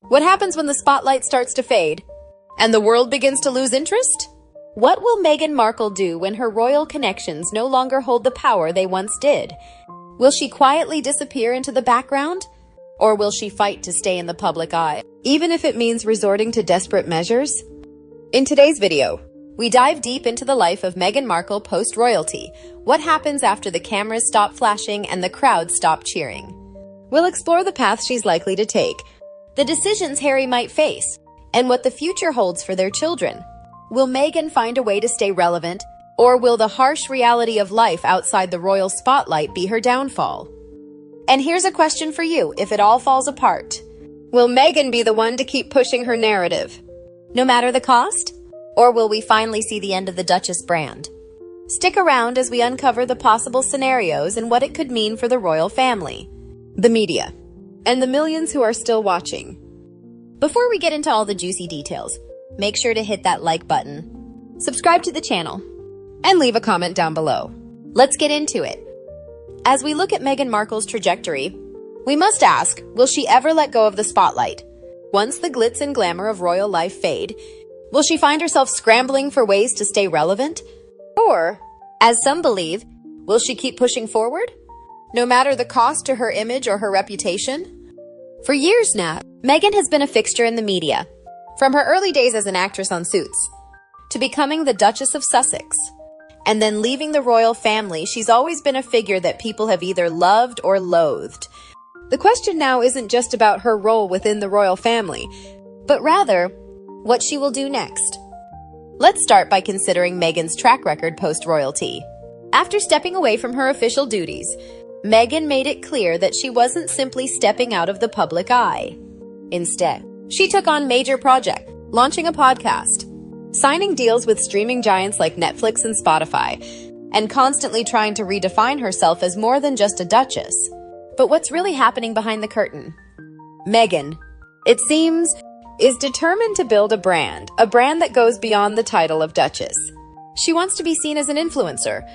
What happens when the spotlight starts to fade and the world begins to lose interest? What will Meghan Markle do when her royal connections no longer hold the power they once did? Will she quietly disappear into the background? Or will she fight to stay in the public eye, even if it means resorting to desperate measures? In today's video, we dive deep into the life of Meghan Markle post-royalty. What happens after the cameras stop flashing and the crowd stop cheering? We'll explore the path she's likely to take, the decisions Harry might face, and what the future holds for their children. Will Meghan find a way to stay relevant, or will the harsh reality of life outside the royal spotlight be her downfall? And here's a question for you: if it all falls apart, will Meghan be the one to keep pushing her narrative, no matter the cost? Or will we finally see the end of the Duchess brand? Stick around as we uncover the possible scenarios and what it could mean for the royal family, the media, and the millions who are still watching. Before we get into all the juicy details, make sure to hit that like button, subscribe to the channel, and leave a comment down below. Let's get into it. As we look at Meghan Markle's trajectory, we must ask, will she ever let go of the spotlight? Once the glitz and glamour of royal life fade, will she find herself scrambling for ways to stay relevant? Or, as some believe, will she keep pushing forward, no matter the cost to her image or her reputation? For years now, Meghan has been a fixture in the media, from her early days as an actress on Suits, to becoming the Duchess of Sussex, and then leaving the royal family. She's always been a figure that people have either loved or loathed. The question now isn't just about her role within the royal family, but rather, what she will do next. Let's start by considering Meghan's track record post-royalty. After stepping away from her official duties, Meghan made it clear that she wasn't simply stepping out of the public eye. Instead, she took on major projects, launching a podcast, signing deals with streaming giants like Netflix and Spotify, and constantly trying to redefine herself as more than just a duchess. But what's really happening behind the curtain? Meghan, it seems, is determined to build a brand that goes beyond the title of Duchess. She wants to be seen as an influencer,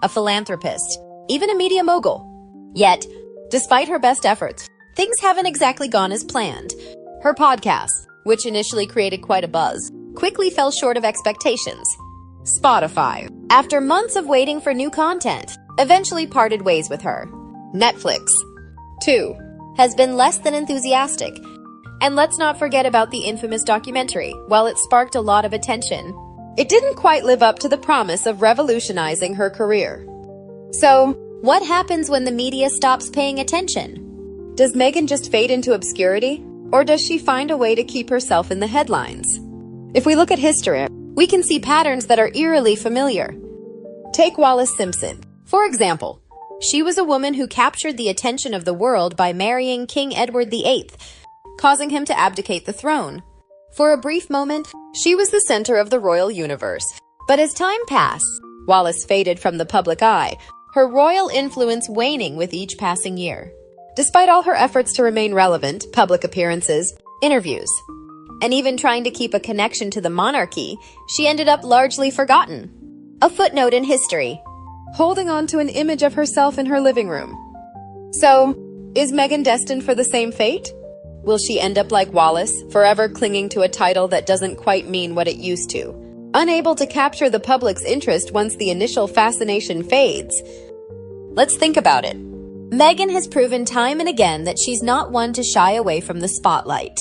a philanthropist, even a media mogul. Yet, despite her best efforts, things haven't exactly gone as planned. Her podcast, which initially created quite a buzz, quickly fell short of expectations. Spotify, after months of waiting for new content, eventually parted ways with her. Netflix, too, has been less than enthusiastic. And let's not forget about the infamous documentary. While it sparked a lot of attention, it didn't quite live up to the promise of revolutionizing her career. So, what happens when the media stops paying attention? Does Meghan just fade into obscurity? Or does she find a way to keep herself in the headlines? If we look at history, we can see patterns that are eerily familiar. Take Wallis Simpson, for example. She was a woman who captured the attention of the world by marrying King Edward VIII, causing him to abdicate the throne. For a brief moment, she was the center of the royal universe. But as time passed, Wallis faded from the public eye, her royal influence waning with each passing year. Despite all her efforts to remain relevant, public appearances, interviews, and even trying to keep a connection to the monarchy, she ended up largely forgotten. A footnote in history, holding on to an image of herself in her living room. So, is Meghan destined for the same fate? Will she end up like Wallis, forever clinging to a title that doesn't quite mean what it used to, unable to capture the public's interest once the initial fascination fades? Let's think about it. Meghan has proven time and again that she's not one to shy away from the spotlight.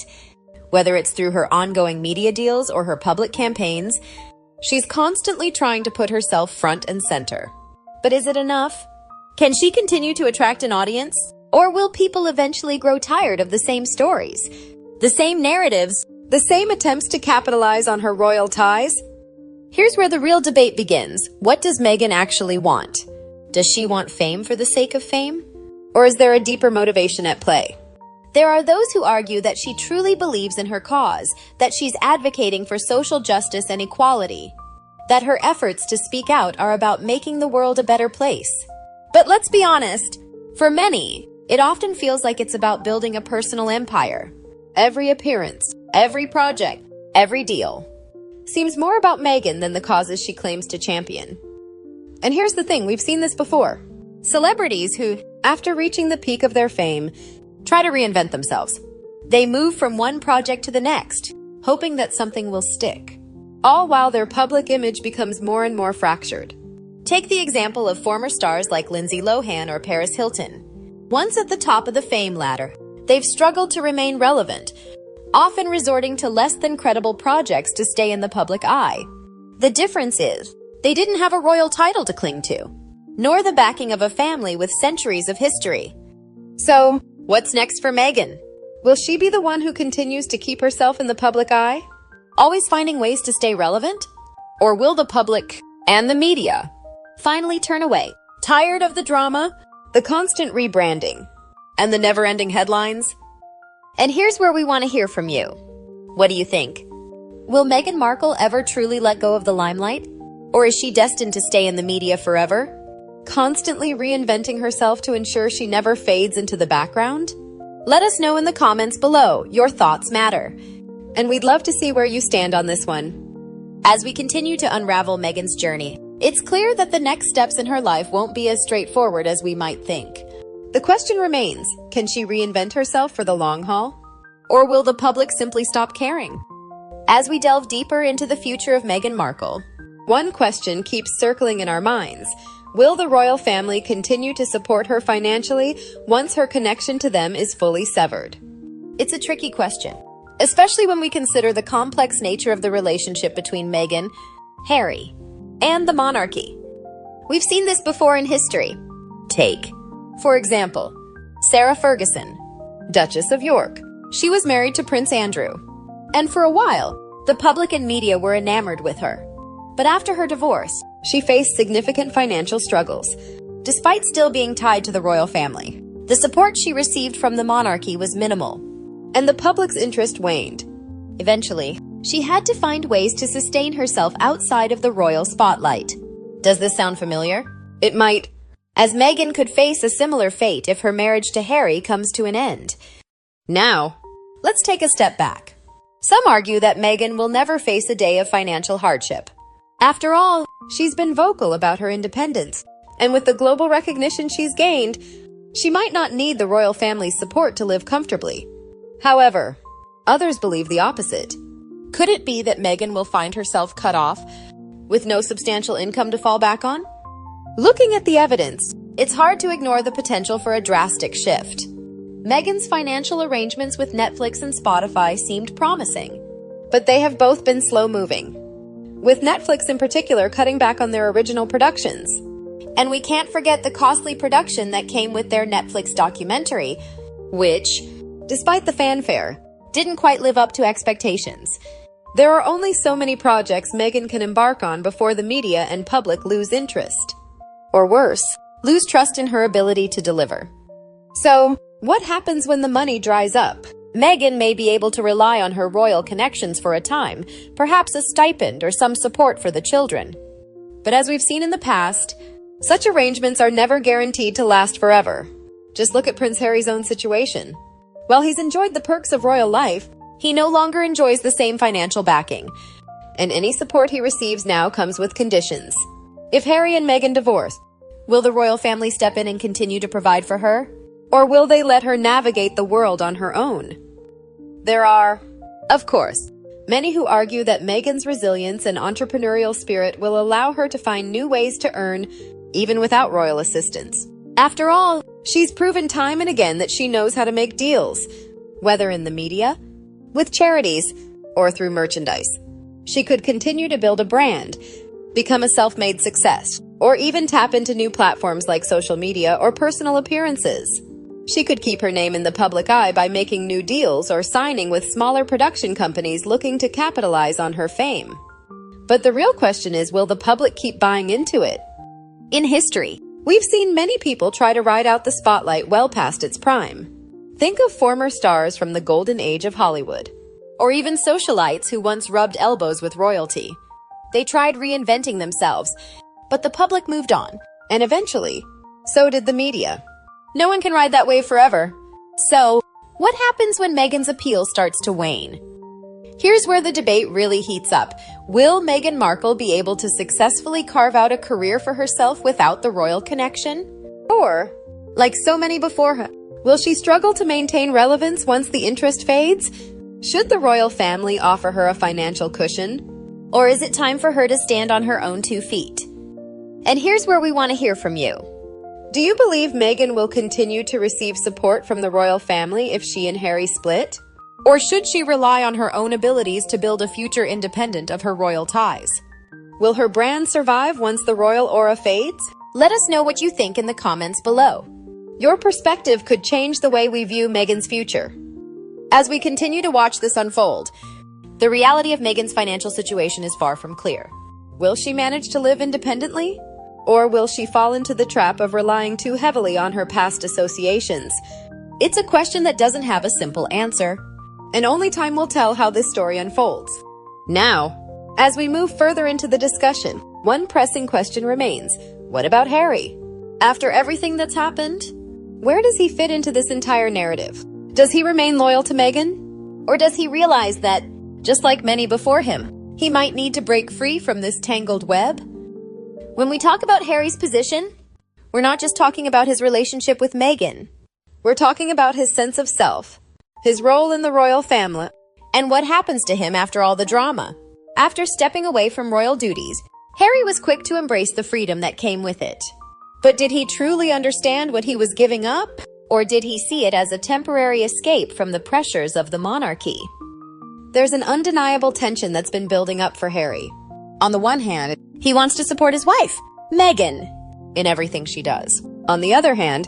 Whether it's through her ongoing media deals or her public campaigns, she's constantly trying to put herself front and center. But is it enough? Can she continue to attract an audience? Or will people eventually grow tired of the same stories, the same narratives, the same attempts to capitalize on her royal ties? Here's where the real debate begins. What does Meghan actually want? Does she want fame for the sake of fame? Or is there a deeper motivation at play? There are those who argue that she truly believes in her cause, that she's advocating for social justice and equality, that her efforts to speak out are about making the world a better place. But let's be honest, for many, it often feels like it's about building a personal empire. Every appearance, every project, every deal seems more about Meghan than the causes she claims to champion. And here's the thing, we've seen this before. Celebrities who, after reaching the peak of their fame, try to reinvent themselves. They move from one project to the next, hoping that something will stick, all while their public image becomes more and more fractured. Take the example of former stars like Lindsay Lohan or Paris Hilton. Once at the top of the fame ladder, they've struggled to remain relevant, often resorting to less than credible projects to stay in the public eye. The difference is, they didn't have a royal title to cling to, nor the backing of a family with centuries of history. So, what's next for Meghan? Will she be the one who continues to keep herself in the public eye, always finding ways to stay relevant? Or will the public and the media finally turn away, tired of the drama, the constant rebranding, and the never-ending headlines? And here's where we want to hear from you. What do you think? Will Meghan Markle ever truly let go of the limelight? Or is she destined to stay in the media forever, constantly reinventing herself to ensure she never fades into the background? Let us know in the comments below. Your thoughts matter, and we'd love to see where you stand on this one. As we continue to unravel Meghan's journey, it's clear that the next steps in her life won't be as straightforward as we might think. The question remains, can she reinvent herself for the long haul? Or will the public simply stop caring? As we delve deeper into the future of Meghan Markle, one question keeps circling in our minds. Will the royal family continue to support her financially once her connection to them is fully severed? It's a tricky question, especially when we consider the complex nature of the relationship between Meghan, Harry, and the monarchy. We've seen this before in history. Take, for example, Sarah Ferguson, Duchess of York. She was married to Prince Andrew, and for a while, the public and media were enamored with her. But after her divorce, she faced significant financial struggles. Despite still being tied to the royal family, the support she received from the monarchy was minimal, and the public's interest waned. Eventually, she had to find ways to sustain herself outside of the royal spotlight. Does this sound familiar? It might, as Meghan could face a similar fate if her marriage to Harry comes to an end. Now, let's take a step back. Some argue that Meghan will never face a day of financial hardship. After all, she's been vocal about her independence, and with the global recognition she's gained, she might not need the royal family's support to live comfortably. However, others believe the opposite. Could it be that Meghan will find herself cut off, with no substantial income to fall back on? Looking at the evidence, it's hard to ignore the potential for a drastic shift. Meghan's financial arrangements with Netflix and Spotify seemed promising, but they have both been slow-moving, with Netflix in particular cutting back on their original productions. And we can't forget the costly production that came with their Netflix documentary, which, despite the fanfare, didn't quite live up to expectations. There are only so many projects Meghan can embark on before the media and public lose interest. Or worse, lose trust in her ability to deliver. So, what happens when the money dries up? Meghan may be able to rely on her royal connections for a time, perhaps a stipend or some support for the children. But as we've seen in the past, such arrangements are never guaranteed to last forever. Just look at Prince Harry's own situation. While he's enjoyed the perks of royal life, he no longer enjoys the same financial backing, and any support he receives now comes with conditions. If Harry and Meghan divorce, will the royal family step in and continue to provide for her? Or will they let her navigate the world on her own? There are, of course, many who argue that Meghan's resilience and entrepreneurial spirit will allow her to find new ways to earn, even without royal assistance. After all, she's proven time and again that she knows how to make deals, whether in the media, with charities, or through merchandise. She could continue to build a brand, become a self-made success, or even tap into new platforms like social media or personal appearances. She could keep her name in the public eye by making new deals or signing with smaller production companies looking to capitalize on her fame. But the real question is, will the public keep buying into it? In history, we've seen many people try to ride out the spotlight well past its prime. Think of former stars from the golden age of Hollywood, or even socialites who once rubbed elbows with royalty. They tried reinventing themselves, but the public moved on, and eventually, so did the media. No one can ride that wave forever. So, what happens when Meghan's appeal starts to wane? Here's where the debate really heats up. Will Meghan Markle be able to successfully carve out a career for herself without the royal connection? Or, like so many before her, Will she struggle to maintain relevance once the interest fades? Should the royal family offer her a financial cushion? Or is it time for her to stand on her own 2 feet? And here's where we want to hear from you. Do you believe Meghan will continue to receive support from the royal family if she and Harry split? Or should she rely on her own abilities to build a future independent of her royal ties? Will her brand survive once the royal aura fades? Let us know what you think in the comments below. Your perspective could change the way we view Meghan's future. As we continue to watch this unfold, the reality of Meghan's financial situation is far from clear. Will she manage to live independently? Or will she fall into the trap of relying too heavily on her past associations? It's a question that doesn't have a simple answer, and only time will tell how this story unfolds. Now, as we move further into the discussion, one pressing question remains. What about Harry? After everything that's happened, where does he fit into this entire narrative? Does he remain loyal to Meghan? Or does he realize that, just like many before him, he might need to break free from this tangled web? When we talk about Harry's position, we're not just talking about his relationship with Meghan. We're talking about his sense of self, his role in the royal family, and what happens to him after all the drama. After stepping away from royal duties, Harry was quick to embrace the freedom that came with it. But did he truly understand what he was giving up? Or did he see it as a temporary escape from the pressures of the monarchy? There's an undeniable tension that's been building up for Harry. On the one hand, he wants to support his wife, Meghan, in everything she does. On the other hand,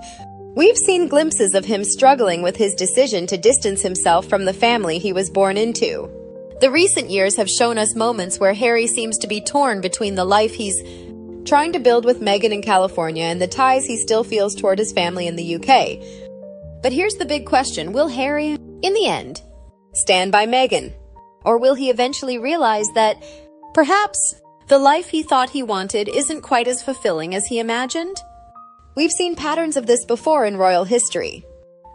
we've seen glimpses of him struggling with his decision to distance himself from the family he was born into. The recent years have shown us moments where Harry seems to be torn between the life he's trying to build with Meghan in California and the ties he still feels toward his family in the UK. But here's the big question. Will Harry, in the end, stand by Meghan? Or will he eventually realize that perhaps the life he thought he wanted isn't quite as fulfilling as he imagined? We've seen patterns of this before in royal history.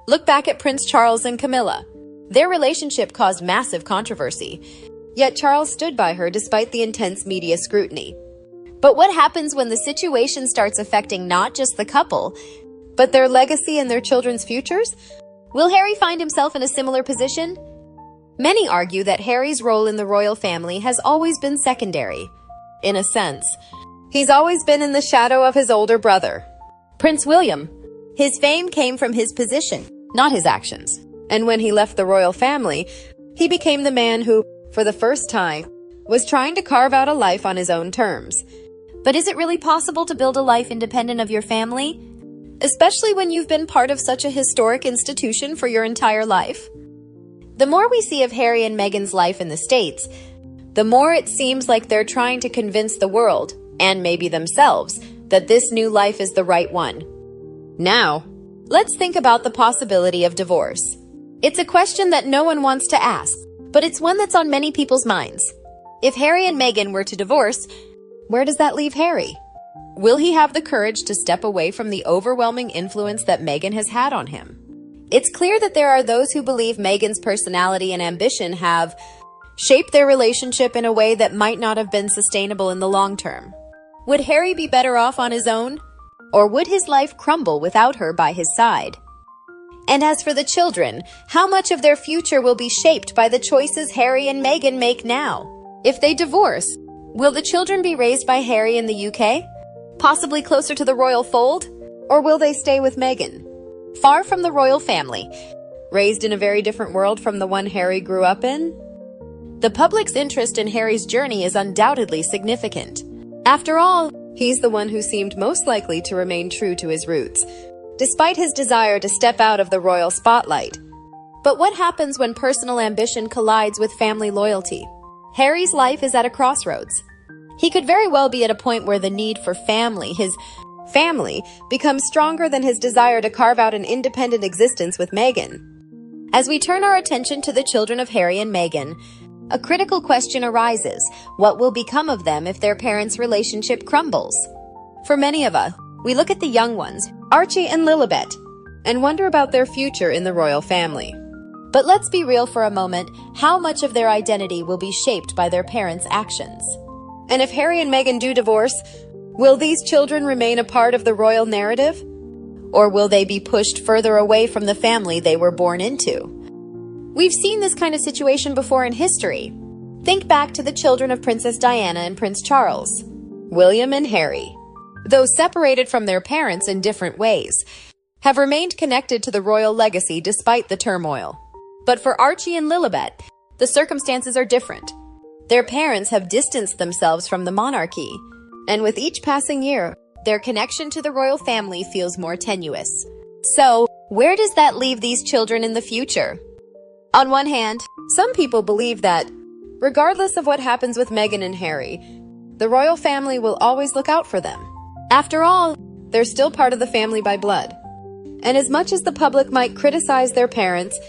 Look back at Prince Charles and Camilla. Their relationship caused massive controversy, yet Charles stood by her despite the intense media scrutiny. But what happens when the situation starts affecting not just the couple, but their legacy and their children's futures? Will Harry find himself in a similar position? Many argue that Harry's role in the royal family has always been secondary. In a sense, he's always been in the shadow of his older brother, Prince William. His fame came from his position, not his actions. And when he left the royal family, he became the man who, for the first time, was trying to carve out a life on his own terms. But is it really possible to build a life independent of your family? Especially when you've been part of such a historic institution for your entire life? The more we see of Harry and Meghan's life in the States, the more it seems like they're trying to convince the world, and maybe themselves, that this new life is the right one. Now, let's think about the possibility of divorce. It's a question that no one wants to ask, but it's one that's on many people's minds. If Harry and Meghan were to divorce, where does that leave Harry? Will he have the courage to step away from the overwhelming influence that Meghan has had on him? It's clear that there are those who believe Meghan's personality and ambition have shaped their relationship in a way that might not have been sustainable in the long term. Would Harry be better off on his own? Or would his life crumble without her by his side? And as for the children, how much of their future will be shaped by the choices Harry and Meghan make now? If they divorce, will the children be raised by Harry in the UK? Possibly closer to the royal fold? Or will they stay with Meghan? Far from the royal family, raised in a very different world from the one Harry grew up in? The public's interest in Harry's journey is undoubtedly significant. After all, he's the one who seemed most likely to remain true to his roots, despite his desire to step out of the royal spotlight. But what happens when personal ambition collides with family loyalty? Harry's life is at a crossroads. He could very well be at a point where the need for family, his family, becomes stronger than his desire to carve out an independent existence with Meghan. As we turn our attention to the children of Harry and Meghan, a critical question arises. What will become of them if their parents' relationship crumbles? For many of us, we look at the young ones, Archie and Lilibet, and wonder about their future in the royal family. But let's be real for a moment. How much of their identity will be shaped by their parents' actions? And if Harry and Meghan do divorce, will these children remain a part of the royal narrative? Or will they be pushed further away from the family they were born into? We've seen this kind of situation before in history. Think back to the children of Princess Diana and Prince Charles, William and Harry. Though separated from their parents in different ways, have remained connected to the royal legacy despite the turmoil. But for Archie and Lilibet, the circumstances are different. Their parents have distanced themselves from the monarchy, and with each passing year, their connection to the royal family feels more tenuous. So, where does that leave these children in the future? On one hand, some people believe that, regardless of what happens with Meghan and Harry, the royal family will always look out for them. After all, they're still part of the family by blood. And as much as the public might criticize their parents,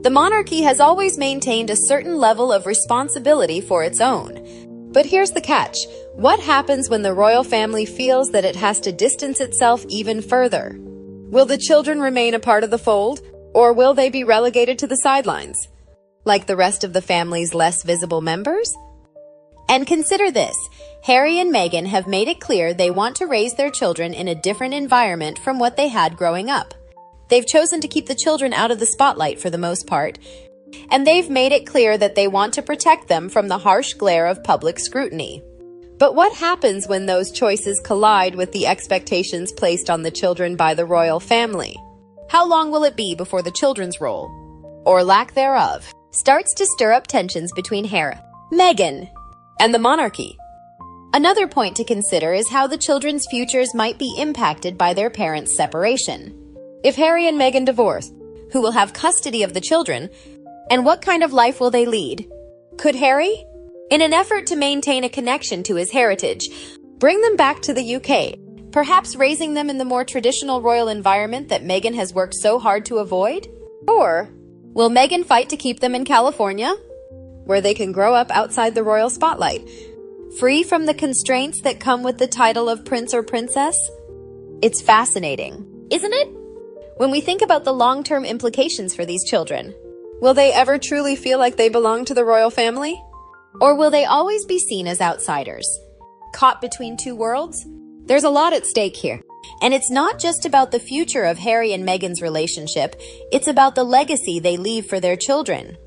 the monarchy has always maintained a certain level of responsibility for its own. But here's the catch. What happens when the royal family feels that it has to distance itself even further? Will the children remain a part of the fold, or will they be relegated to the sidelines, like the rest of the family's less visible members? And consider this. Harry and Meghan have made it clear they want to raise their children in a different environment from what they had growing up. They've chosen to keep the children out of the spotlight for the most part, and they've made it clear that they want to protect them from the harsh glare of public scrutiny. But what happens when those choices collide with the expectations placed on the children by the royal family? How long will it be before the children's role, or lack thereof, starts to stir up tensions between Harry, Meghan, and the monarchy? Another point to consider is how the children's futures might be impacted by their parents' separation. If Harry and Meghan divorce, who will have custody of the children, and what kind of life will they lead? Could Harry, in an effort to maintain a connection to his heritage, bring them back to the UK, perhaps raising them in the more traditional royal environment that Meghan has worked so hard to avoid? Or will Meghan fight to keep them in California, where they can grow up outside the royal spotlight, free from the constraints that come with the title of prince or princess? It's fascinating, isn't it? When we think about the long-term implications for these children, will they ever truly feel like they belong to the royal family? Or will they always be seen as outsiders, caught between two worlds? There's a lot at stake here. And it's not just about the future of Harry and Meghan's relationship, it's about the legacy they leave for their children.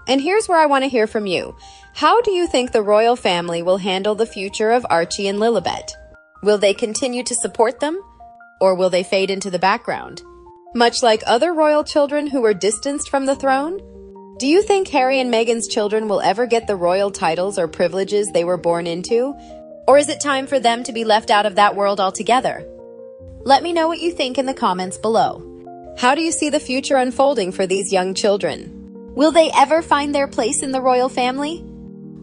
And here's where I want to hear from you. How do you think the royal family will handle the future of Archie and Lilibet? Will they continue to support them? Or will they fade into the background? Much like other royal children who were distanced from the throne? Do you think Harry and Meghan's children will ever get the royal titles or privileges they were born into? Or is it time for them to be left out of that world altogether? Let me know what you think in the comments below. How do you see the future unfolding for these young children? Will they ever find their place in the royal family?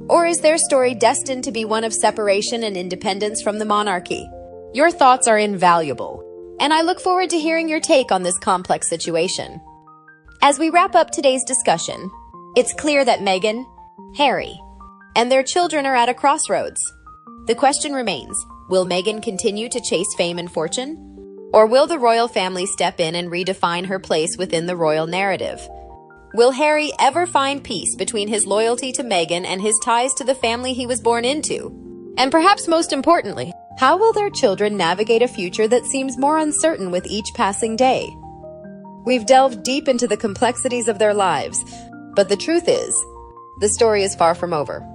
Or is their story destined to be one of separation and independence from the monarchy? Your thoughts are invaluable, and I look forward to hearing your take on this complex situation. As we wrap up today's discussion, it's clear that Meghan, Harry, and their children are at a crossroads. The question remains, will Meghan continue to chase fame and fortune? Or will the royal family step in and redefine her place within the royal narrative? Will Harry ever find peace between his loyalty to Meghan and his ties to the family he was born into? And perhaps most importantly, how will their children navigate a future that seems more uncertain with each passing day? We've delved deep into the complexities of their lives, but the truth is, the story is far from over.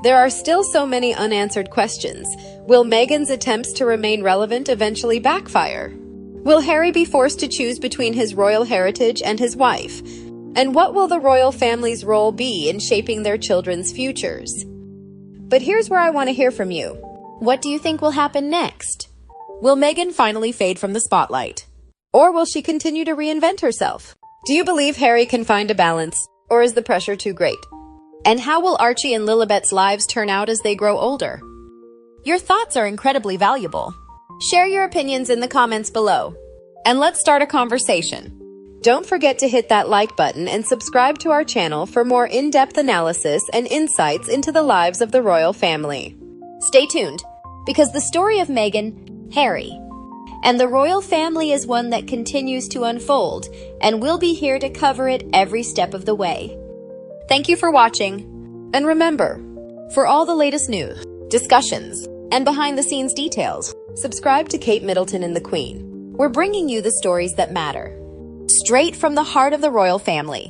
There are still so many unanswered questions. Will Meghan's attempts to remain relevant eventually backfire? Will Harry be forced to choose between his royal heritage and his wife? And what will the royal family's role be in shaping their children's futures? But here's where I want to hear from you. What do you think will happen next? Will Meghan finally fade from the spotlight? Or will she continue to reinvent herself? Do you believe Harry can find a balance, or is the pressure too great? And how will Archie and Lilibet's lives turn out as they grow older? Your thoughts are incredibly valuable. Share your opinions in the comments below, and let's start a conversation. Don't forget to hit that like button and subscribe to our channel for more in-depth analysis and insights into the lives of the royal family. Stay tuned, because the story of Meghan, Harry, and the royal family is one that continues to unfold, and we'll be here to cover it every step of the way. Thank you for watching, and remember, for all the latest news, discussions, and behind-the-scenes details, subscribe to Kate Middleton and the Queen. We're bringing you the stories that matter, straight from the heart of the royal family.